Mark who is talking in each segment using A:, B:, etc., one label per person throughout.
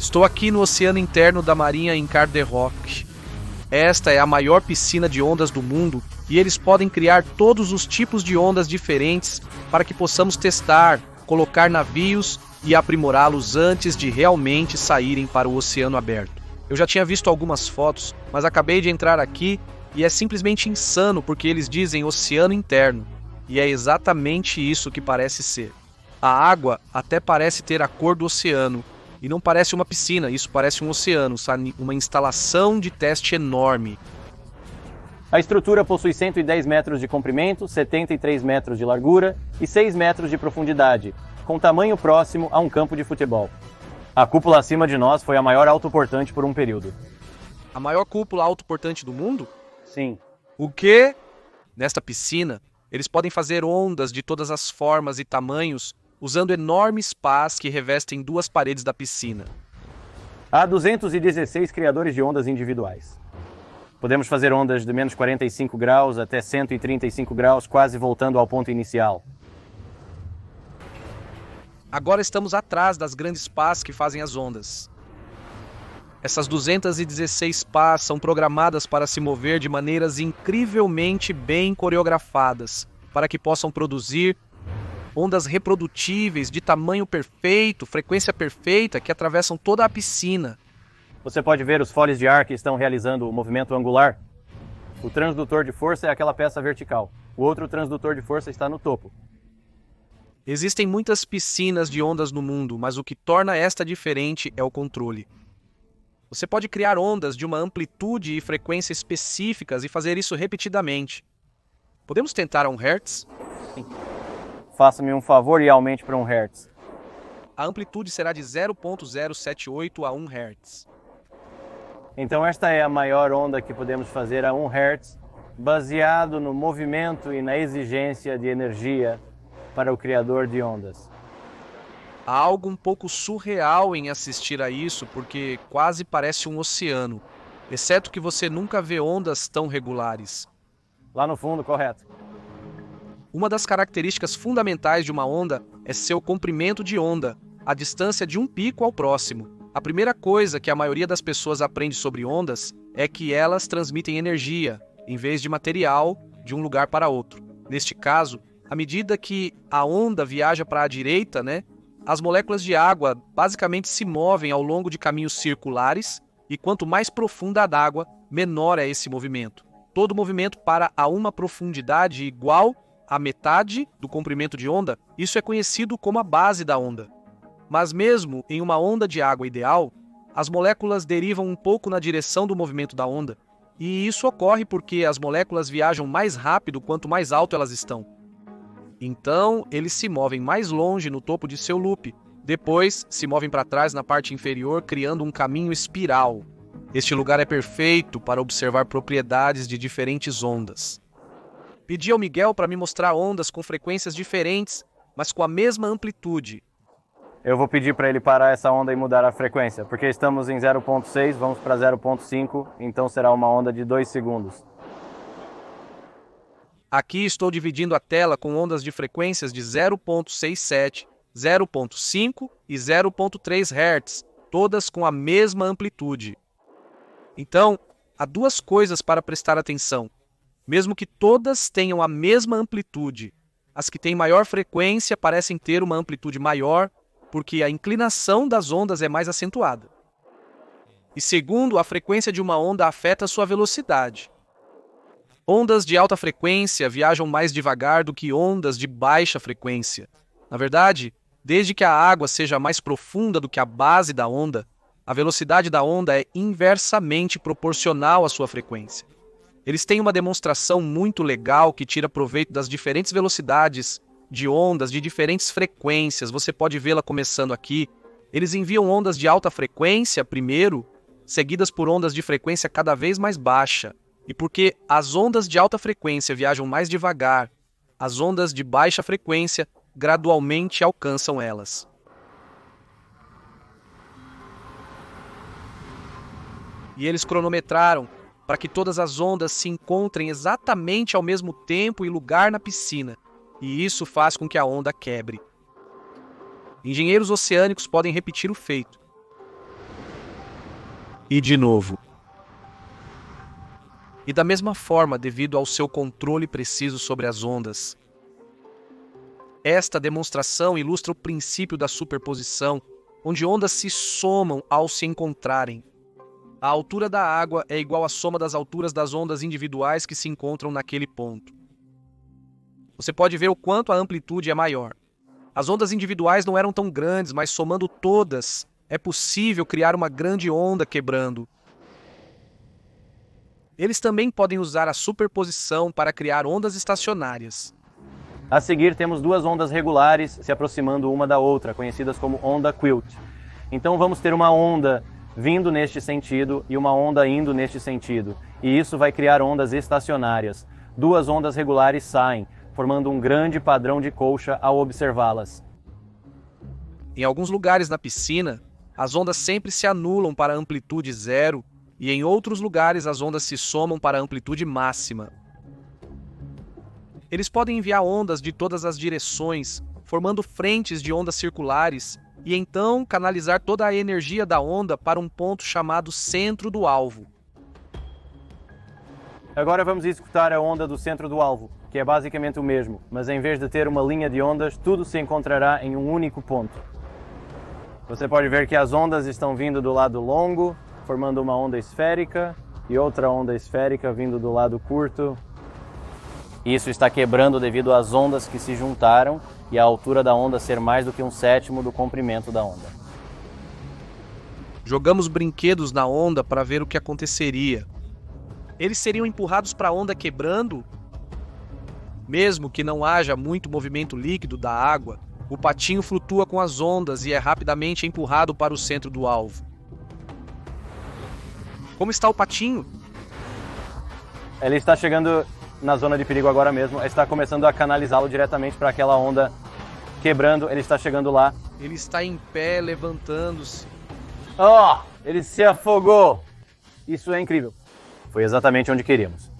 A: Estou aqui no oceano interno da Marinha em Carderock. Esta é a maior piscina de ondas do mundo e eles podem criar todos os tipos de ondas diferentes para que possamos testar, colocar navios e aprimorá-los antes de realmente saírem para o oceano aberto. Eu já tinha visto algumas fotos, mas acabei de entrar aqui e é simplesmente insano porque eles dizem oceano interno. E é exatamente isso que parece ser. A água até parece ter a cor do oceano. E não parece uma piscina, isso parece um oceano, sabe? Uma instalação de teste enorme.
B: A estrutura possui 110 metros de comprimento, 73 metros de largura e 6 metros de profundidade, com tamanho próximo a um campo de futebol. A cúpula acima de nós foi a maior autoportante por um período.
A: A maior cúpula autoportante do mundo?
B: Sim.
A: O quê? Nesta piscina, eles podem fazer ondas de todas as formas e tamanhos, usando enormes pás que revestem duas paredes da piscina.
B: Há 216 criadores de ondas individuais. Podemos fazer ondas de menos 45 graus até 135 graus, quase voltando ao ponto inicial.
A: Agora estamos atrás das grandes pás que fazem as ondas. Essas 216 pás são programadas para se mover de maneiras incrivelmente bem coreografadas, para que possam produzir ondas reprodutíveis de tamanho perfeito, frequência perfeita, que atravessam toda a piscina.
B: Você pode ver os foles de ar que estão realizando o movimento angular. O transdutor de força é aquela peça vertical. O outro transdutor de força está no topo.
A: Existem muitas piscinas de ondas no mundo, mas o que torna esta diferente é o controle. Você pode criar ondas de uma amplitude e frequência específicas e fazer isso repetidamente. Podemos tentar a 1 Hz?
B: Sim. Faça-me um favor e aumente para 1 Hz.
A: A amplitude será de 0.078 a 1 Hz.
B: Então esta é a maior onda que podemos fazer a 1 Hz, baseado no movimento e na exigência de energia para o criador de ondas.
A: Há algo um pouco surreal em assistir a isso, porque quase parece um oceano, exceto que você nunca vê ondas tão regulares.
B: Lá no fundo, correto.
A: Uma das características fundamentais de uma onda é seu comprimento de onda, a distância de um pico ao próximo. A primeira coisa que a maioria das pessoas aprende sobre ondas é que elas transmitem energia, em vez de material, de um lugar para outro. Neste caso, à medida que a onda viaja para a direita, as moléculas de água basicamente se movem ao longo de caminhos circulares, e quanto mais profunda a água, menor é esse movimento. Todo movimento para a uma profundidade igual a metade do comprimento de onda, isso é conhecido como a base da onda. Mas mesmo em uma onda de água ideal, as moléculas derivam um pouco na direção do movimento da onda, e isso ocorre porque as moléculas viajam mais rápido quanto mais alto elas estão. Então, eles se movem mais longe no topo de seu loop, depois se movem para trás na parte inferior, criando um caminho espiral. Este lugar é perfeito para observar propriedades de diferentes ondas. Pedi ao Miguel para me mostrar ondas com frequências diferentes, mas com a mesma amplitude.
B: Eu vou pedir para ele parar essa onda e mudar a frequência, porque estamos em 0.6, vamos para 0.5, então será uma onda de 2 segundos.
A: Aqui estou dividindo a tela com ondas de frequências de 0.67, 0.5 e 0.3 Hz, todas com a mesma amplitude. Então, há duas coisas para prestar atenção. Mesmo que todas tenham a mesma amplitude, as que têm maior frequência parecem ter uma amplitude maior, porque a inclinação das ondas é mais acentuada. E segundo, a frequência de uma onda afeta sua velocidade. Ondas de alta frequência viajam mais devagar do que ondas de baixa frequência. Na verdade, desde que a água seja mais profunda do que a base da onda, a velocidade da onda é inversamente proporcional à sua frequência. Eles têm uma demonstração muito legal que tira proveito das diferentes velocidades de ondas de diferentes frequências. Você pode vê-la começando aqui. Eles enviam ondas de alta frequência primeiro, seguidas por ondas de frequência cada vez mais baixa. E porque as ondas de alta frequência viajam mais devagar, as ondas de baixa frequência gradualmente alcançam elas. E eles cronometraram para que todas as ondas se encontrem exatamente ao mesmo tempo e lugar na piscina, e isso faz com que a onda quebre. Engenheiros oceânicos podem repetir o feito. e de novo. E da mesma forma, devido ao seu controle preciso sobre as ondas. Esta demonstração ilustra o princípio da superposição, onde ondas se somam ao se encontrarem. A altura da água é igual à soma das alturas das ondas individuais que se encontram naquele ponto. Você pode ver o quanto a amplitude é maior. As ondas individuais não eram tão grandes, mas somando todas, é possível criar uma grande onda quebrando. Eles também podem usar a superposição para criar ondas estacionárias.
B: A seguir, temos duas ondas regulares se aproximando uma da outra, conhecidas como onda quilt. Então vamos ter uma onda vindo neste sentido e uma onda indo neste sentido. E isso vai criar ondas estacionárias. Duas ondas regulares saem, formando um grande padrão de colcha ao observá-las.
A: Em alguns lugares na piscina, as ondas sempre se anulam para a amplitude zero e em outros lugares as ondas se somam para a amplitude máxima. Eles podem enviar ondas de todas as direções, formando frentes de ondas circulares, e então canalizar toda a energia da onda para um ponto chamado centro do alvo.
B: Agora vamos escutar a onda do centro do alvo, que é basicamente o mesmo, mas em vez de ter uma linha de ondas, tudo se encontrará em um único ponto. Você pode ver que as ondas estão vindo do lado longo, formando uma onda esférica, e outra onda esférica vindo do lado curto. Isso está quebrando devido às ondas que se juntaram e a altura da onda ser mais do que 1/7 do comprimento da onda.
A: Jogamos brinquedos na onda para ver o que aconteceria. Eles seriam empurrados para a onda quebrando? Mesmo que não haja muito movimento líquido da água, o patinho flutua com as ondas e é rapidamente empurrado para o centro do alvo. Como está o patinho?
B: Ele está chegando na zona de perigo agora mesmo, está começando a canalizá-lo diretamente para aquela onda quebrando, ele está chegando lá.
A: Ele está em pé, levantando-se.
B: Oh, ele se afogou! Isso é incrível. Foi exatamente onde queríamos.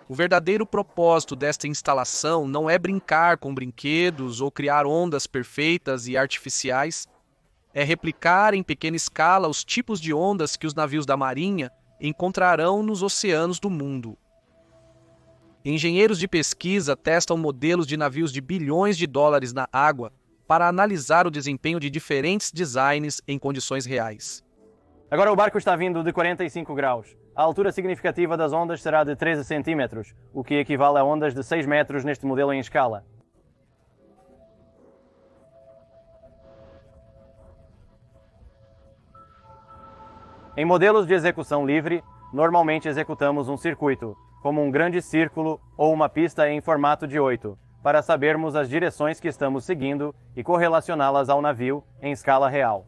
A: O verdadeiro propósito desta instalação não é brincar com brinquedos ou criar ondas perfeitas e artificiais, é replicar em pequena escala os tipos de ondas que os navios da Marinha encontrarão nos oceanos do mundo. Engenheiros de pesquisa testam modelos de navios de bilhões de dólares na água para analisar o desempenho de diferentes designs em condições reais.
B: Agora o barco está vindo de 45 graus. A altura significativa das ondas será de 13 centímetros, o que equivale a ondas de 6 metros neste modelo em escala. Em modelos de execução livre, normalmente executamos um circuito, como um grande círculo ou uma pista em formato de 8, para sabermos as direções que estamos seguindo e correlacioná-las ao navio em escala real.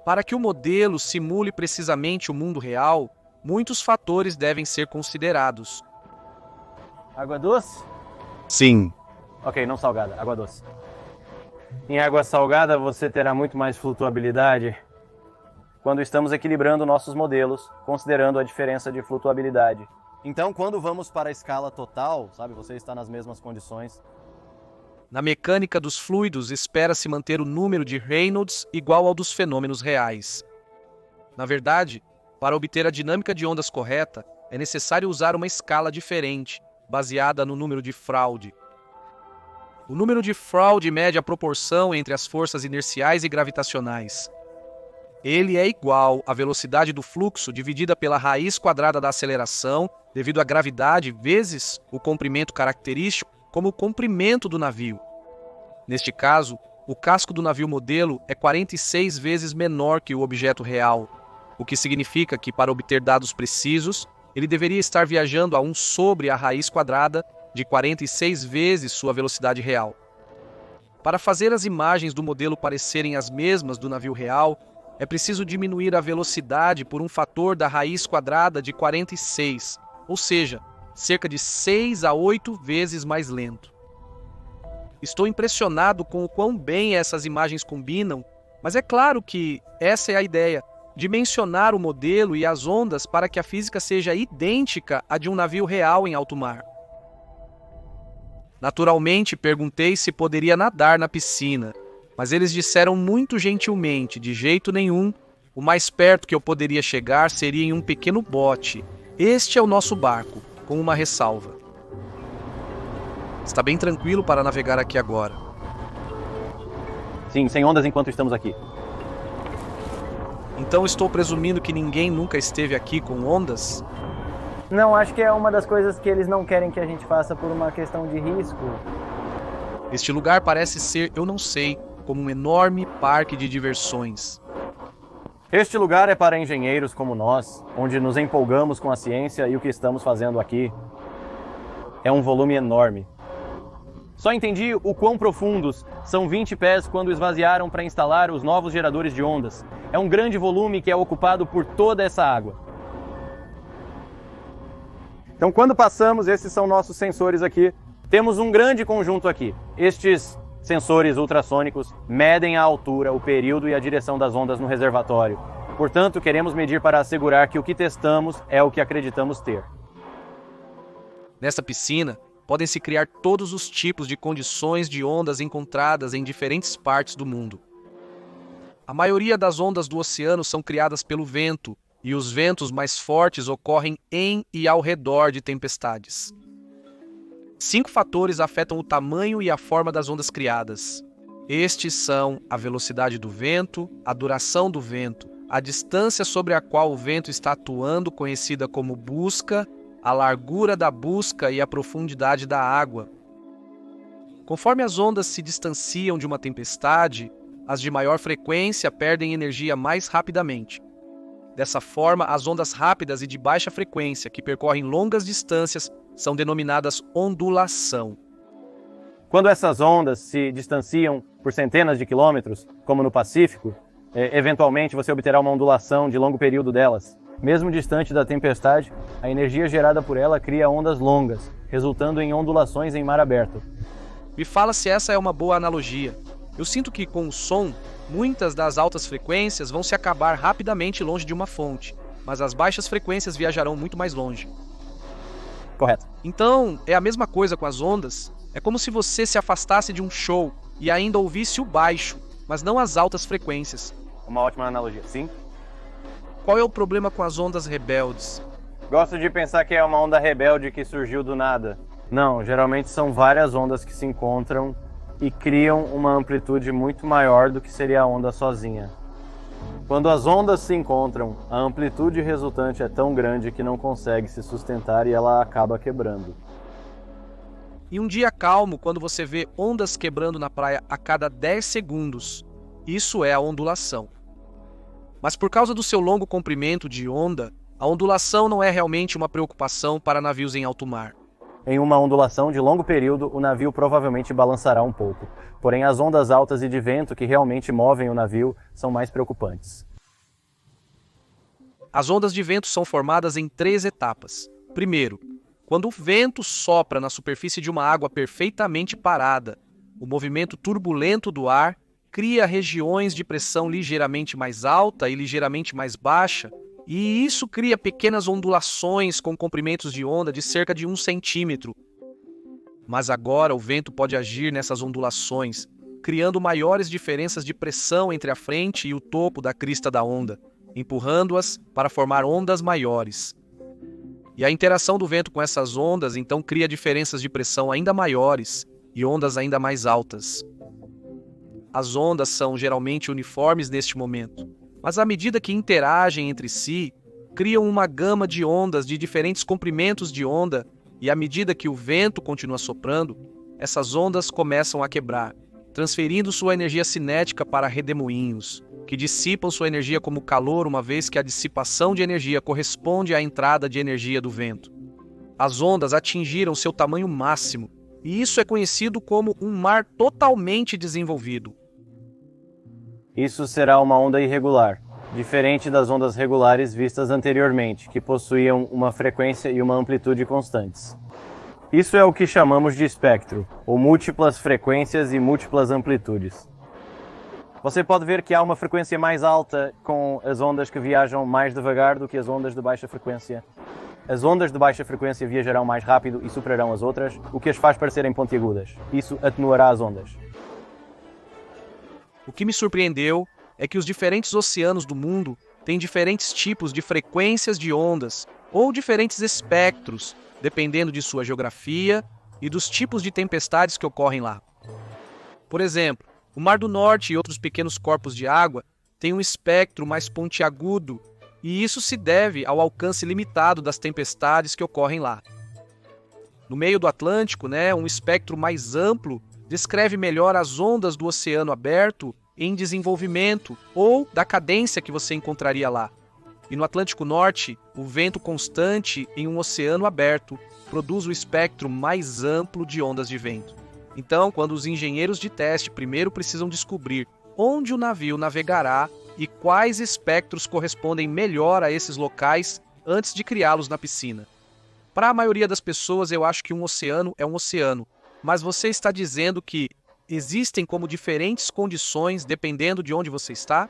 A: Para que o modelo simule precisamente o mundo real, muitos fatores devem ser considerados.
B: Água doce?
A: Sim.
B: Ok, não salgada, água doce. Em água salgada você terá muito mais flutuabilidade quando estamos equilibrando nossos modelos, considerando a diferença de flutuabilidade. Então, quando vamos para a escala total, sabe, você está nas mesmas condições.
A: Na mecânica dos fluidos, espera-se manter o número de Reynolds igual ao dos fenômenos reais. Na verdade, para obter a dinâmica de ondas correta, é necessário usar uma escala diferente, baseada no número de Froude. O número de Froude mede a proporção entre as forças inerciais e gravitacionais. Ele é igual à velocidade do fluxo dividida pela raiz quadrada da aceleração, devido à gravidade, vezes o comprimento característico, como o comprimento do navio. Neste caso, o casco do navio modelo é 46 vezes menor que o objeto real, o que significa que, para obter dados precisos, ele deveria estar viajando a 1 sobre a raiz quadrada de 46 vezes sua velocidade real. Para fazer as imagens do modelo parecerem as mesmas do navio real, é preciso diminuir a velocidade por um fator da raiz quadrada de 46, ou seja, cerca de 6 a 8 vezes mais lento. Estou impressionado com o quão bem essas imagens combinam, mas é claro que essa é a ideia, dimensionar o modelo e as ondas para que a física seja idêntica à de um navio real em alto mar. Naturalmente, perguntei se poderia nadar na piscina, mas eles disseram muito gentilmente, de jeito nenhum, O mais perto que eu poderia chegar seria em um pequeno bote. Este é o nosso barco, com uma ressalva. Está bem tranquilo para navegar aqui agora.
B: Sim, sem ondas enquanto estamos aqui.
A: Então estou presumindo que ninguém nunca esteve aqui com ondas?
C: Não, acho que é uma das coisas que eles não querem que a gente faça por uma questão de risco.
A: Este lugar parece ser, eu não sei, como um enorme parque de diversões.
B: Este lugar é para engenheiros como nós, onde nos empolgamos com a ciência e o que estamos fazendo aqui. É um volume enorme. Só entendi o quão profundos são 20 pés quando esvaziaram para instalar os novos geradores de ondas. É um grande volume que é ocupado por toda essa água. Então, quando passamos, esses são nossos sensores aqui. Temos um grande conjunto aqui. Estes sensores ultrassônicos medem a altura, o período e a direção das ondas no reservatório. Portanto, queremos medir para assegurar que o que testamos é o que acreditamos ter.
A: Nessa piscina, podem se criar todos os tipos de condições de ondas encontradas em diferentes partes do mundo. A maioria das ondas do oceano são criadas pelo vento, e os ventos mais fortes ocorrem em e ao redor de tempestades. 5 fatores afetam o tamanho e a forma das ondas criadas. Estes são a velocidade do vento, a duração do vento, a distância sobre a qual o vento está atuando, conhecida como busca, a largura da busca e a profundidade da água. Conforme as ondas se distanciam de uma tempestade, as de maior frequência perdem energia mais rapidamente. Dessa forma, as ondas rápidas e de baixa frequência, que percorrem longas distâncias, são denominadas ondulação.
B: Quando essas ondas se distanciam por centenas de quilômetros, como no Pacífico, eventualmente você obterá uma ondulação de longo período delas. Mesmo distante da tempestade, a energia gerada por ela cria ondas longas, resultando em ondulações em mar aberto.
A: Me fala se essa é uma boa analogia. Eu sinto que, com o som, muitas das altas frequências vão se acabar rapidamente longe de uma fonte, mas as baixas frequências viajarão muito mais longe.
B: Correto.
A: Então, é a mesma coisa com as ondas. É como se você se afastasse de um show e ainda ouvisse o baixo, mas não as altas frequências.
B: Uma ótima analogia, sim.
A: Qual é o problema com as ondas rebeldes?
B: Gosto de pensar que é uma onda rebelde que surgiu do nada. Não, geralmente são várias ondas que se encontram e criam uma amplitude muito maior do que seria a onda sozinha. Quando as ondas se encontram, a amplitude resultante é tão grande que não consegue se sustentar e ela acaba quebrando.
A: E um dia calmo, quando você vê ondas quebrando na praia a cada 10 segundos, isso é a ondulação. Mas por causa do seu longo comprimento de onda, a ondulação não é realmente uma preocupação para navios em alto mar.
B: Em uma ondulação de longo período, o navio provavelmente balançará um pouco. Porém, as ondas altas e de vento que realmente movem o navio são mais preocupantes.
A: As ondas de vento são formadas em 3 etapas. Primeiro, quando o vento sopra na superfície de uma água perfeitamente parada, o movimento turbulento do ar cria regiões de pressão ligeiramente mais alta e ligeiramente mais baixa, e isso cria pequenas ondulações com comprimentos de onda de cerca de 1 centímetro. Mas agora o vento pode agir nessas ondulações, criando maiores diferenças de pressão entre a frente e o topo da crista da onda, empurrando-as para formar ondas maiores. E a interação do vento com essas ondas então cria diferenças de pressão ainda maiores e ondas ainda mais altas. As ondas são geralmente uniformes neste momento, mas à medida que interagem entre si, criam uma gama de ondas de diferentes comprimentos de onda, e à medida que o vento continua soprando, essas ondas começam a quebrar, transferindo sua energia cinética para redemoinhos, que dissipam sua energia como calor, uma vez que a dissipação de energia corresponde à entrada de energia do vento. As ondas atingiram seu tamanho máximo, e isso é conhecido como um mar totalmente desenvolvido.
B: Isso será uma onda irregular, diferente das ondas regulares vistas anteriormente, que possuíam uma frequência e uma amplitude constantes. Isso é o que chamamos de espectro, ou múltiplas frequências e múltiplas amplitudes. Você pode ver que há uma frequência mais alta com as ondas que viajam mais devagar do que as ondas de baixa frequência. As ondas de baixa frequência viajarão mais rápido e superarão as outras, o que as faz parecerem pontiagudas. Isso atenuará as ondas.
A: O que me surpreendeu é que os diferentes oceanos do mundo têm diferentes tipos de frequências de ondas ou diferentes espectros, dependendo de sua geografia e dos tipos de tempestades que ocorrem lá. Por exemplo, o Mar do Norte e outros pequenos corpos de água têm um espectro mais pontiagudo, e isso se deve ao alcance limitado das tempestades que ocorrem lá. No meio do Atlântico, um espectro mais amplo descreve melhor as ondas do oceano aberto em desenvolvimento ou da cadência que você encontraria lá. E no Atlântico Norte, o vento constante em um oceano aberto produz o espectro mais amplo de ondas de vento. Então, quando os engenheiros de teste primeiro precisam descobrir onde o navio navegará e quais espectros correspondem melhor a esses locais antes de criá-los na piscina. Para a maioria das pessoas, eu acho que um oceano é um oceano, mas você está dizendo que existem como diferentes condições dependendo de onde você está?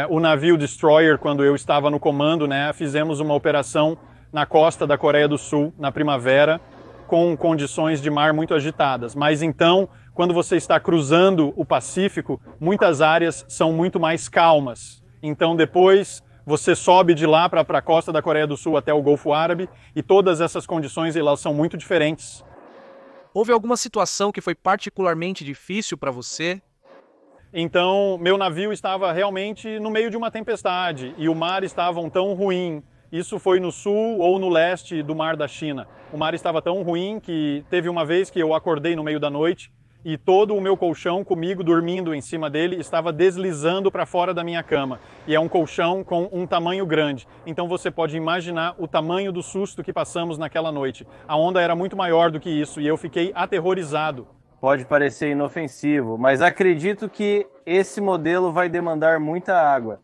D: O navio Destroyer, quando eu estava no comando, fizemos uma operação na costa da Coreia do Sul, na primavera, com condições de mar muito agitadas. Mas então, quando você está cruzando o Pacífico, muitas áreas são muito mais calmas. Então depois você sobe de lá para a costa da Coreia do Sul até o Golfo Árabe e todas essas condições elas são muito diferentes.
A: Houve alguma situação que foi particularmente difícil para você?
D: Então, meu navio estava realmente no meio de uma tempestade e o mar estava tão ruim. Isso foi no sul ou no leste do Mar da China. O mar estava tão ruim que teve uma vez que eu acordei no meio da noite e todo o meu colchão comigo dormindo em cima dele estava deslizando para fora da minha cama. E é um colchão com um tamanho grande. Então você pode imaginar o tamanho do susto que passamos naquela noite. A onda era muito maior do que isso e eu fiquei aterrorizado.
B: Pode parecer inofensivo, mas acredito que esse modelo vai demandar muita água.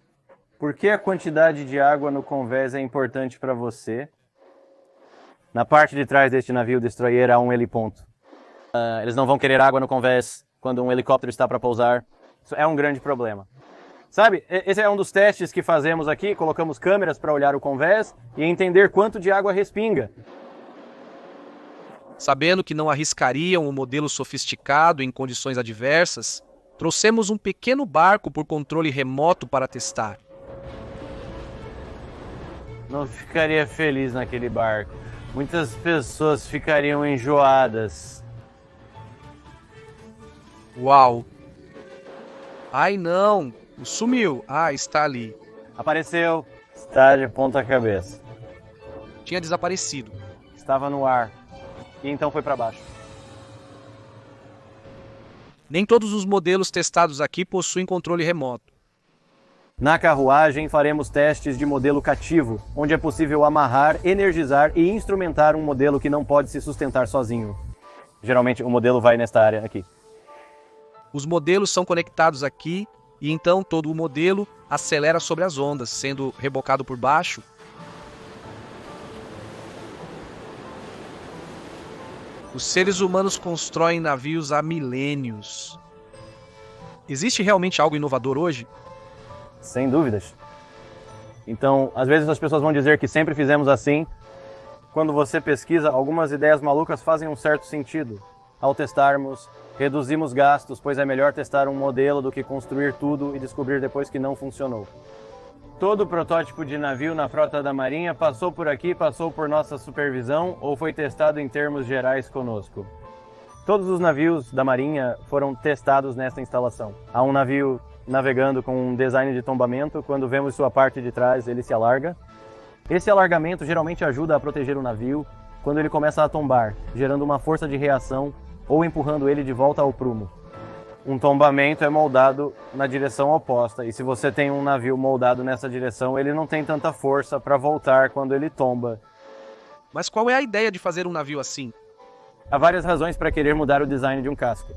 B: Por que a quantidade de água no convés é importante para você? Na parte de trás deste navio Destroyer há um heliponto. Eles não vão querer água no convés quando um helicóptero está para pousar. Isso é um grande problema. Sabe, esse é um dos testes que fazemos aqui. Colocamos câmeras para olhar o convés e entender quanto de água respinga.
A: Sabendo que não arriscariam um modelo sofisticado em condições adversas, trouxemos um pequeno barco por controle remoto para testar.
B: Não ficaria feliz naquele barco. Muitas pessoas ficariam enjoadas.
A: Uau! Ai não! Sumiu! Ah, está ali.
B: Apareceu. Está de ponta cabeça.
A: Tinha desaparecido.
B: Estava no ar. E então foi para baixo.
A: Nem todos os modelos testados aqui possuem controle remoto.
B: Na carruagem faremos testes de modelo cativo, onde é possível amarrar, energizar e instrumentar um modelo que não pode se sustentar sozinho. Geralmente o modelo vai nesta área aqui.
A: Os modelos são conectados aqui e então todo o modelo acelera sobre as ondas, sendo rebocado por baixo. Os seres humanos constroem navios há milênios. Existe realmente algo inovador hoje?
B: Sem dúvidas. Então, às vezes as pessoas vão dizer que sempre fizemos assim. Quando você pesquisa, algumas ideias malucas fazem um certo sentido. Ao testarmos, reduzimos gastos, pois é melhor testar um modelo do que construir tudo e descobrir depois que não funcionou. Todo protótipo de navio na frota da Marinha passou por aqui, passou por nossa supervisão ou foi testado em termos gerais conosco. Todos os navios da Marinha foram testados nesta instalação. Há um navio navegando com um design de tombamento. Quando vemos sua parte de trás, ele se alarga. Esse alargamento geralmente ajuda a proteger o navio quando ele começa a tombar, gerando uma força de reação ou empurrando ele de volta ao prumo. Um tombamento é moldado na direção oposta, e se você tem um navio moldado nessa direção, ele não tem tanta força para voltar quando ele tomba.
A: Mas qual é a ideia de fazer um navio assim?
B: Há várias razões para querer mudar o design de um casco.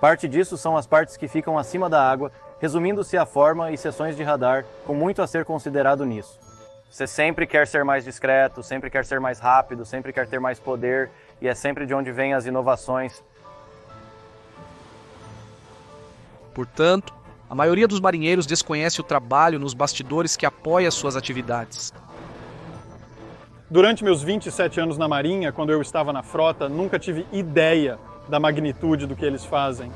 B: Parte disso são as partes que ficam acima da água, resumindo-se a forma e seções de radar, com muito a ser considerado nisso. Você sempre quer ser mais discreto, sempre quer ser mais rápido, sempre quer ter mais poder, e é sempre de onde vêm as inovações.
A: Portanto, a maioria dos marinheiros desconhece o trabalho nos bastidores que apoia suas atividades.
D: Durante meus 27 anos na Marinha, quando eu estava na frota, nunca tive ideia da magnitude do que eles fazem.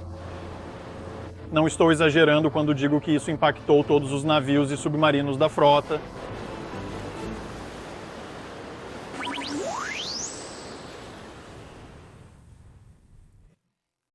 D: não estou exagerando quando digo que isso impactou todos os navios e submarinos da frota.